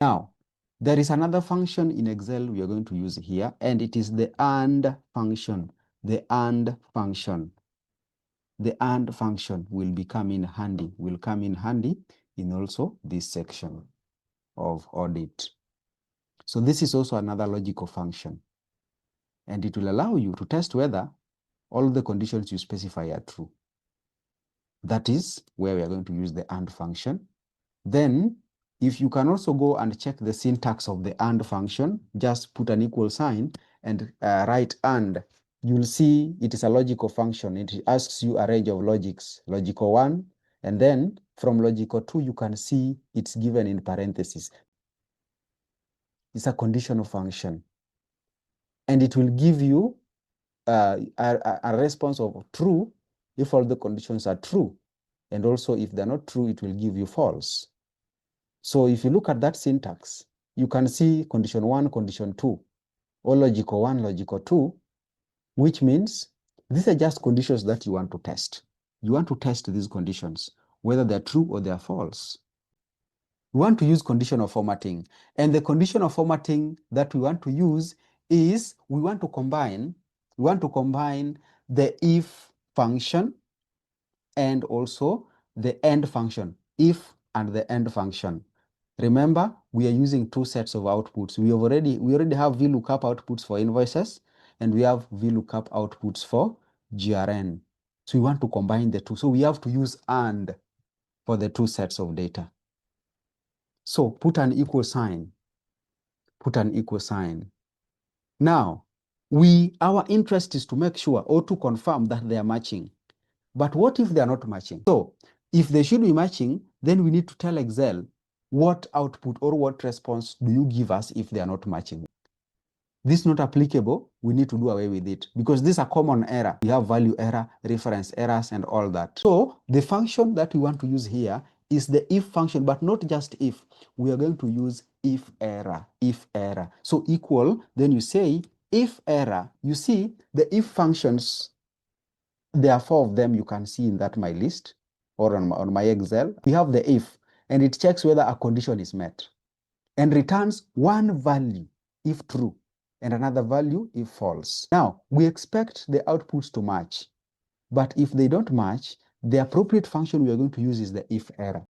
Now, there is another function in Excel we are going to use here, and it is the AND function. The AND function. The AND function will come in handy in also this section of audit. So this is also another logical function, and it will allow you to test whether all the conditions you specify are true. That is where we are going to use the AND function. Then, if you can also go and check the syntax of the AND function, just put an equal sign and write AND. You'll see it is a logical function. It asks you a range of logics, logical 1, and then from logical 2, you can see it's given in parentheses. It's a conditional function, and it will give you a response of true if all the conditions are true, and also if they're not true, it will give you false. So if you look at that syntax, you can see condition 1, condition 2, or logical 1, logical 2, which means these are just conditions that you want to test. You want to test these conditions, whether they're true or they're false. We want to use conditional formatting. And the conditional formatting that we want to use is we want to combine the if function and also the end function, if and the end function. Remember, we are using two sets of outputs. We already have VLOOKUP outputs for invoices, and we have VLOOKUP outputs for GRN. So we want to combine the two. So we have to use AND for the two sets of data. So put an equal sign. Put an equal sign. Now, our interest is to make sure or to confirm that they are matching. But what if they are not matching? So if they should be matching, then we need to tell Excel what output or what response do you give us if they are not matching. This is not applicable. We need to do away with it because this is a common error. We have value error, reference errors, and all that. So the function that we want to use here is the if function, but not just if. We are going to use if error, if error. So equal, then you say if error. You see the if functions, there are 4 of them you can see in that my list or on my Excel. We have the if, and it checks whether a condition is met and returns one value if true and another value if false. Now, we expect the outputs to match, but if they don't match, the appropriate function we are going to use is the if error.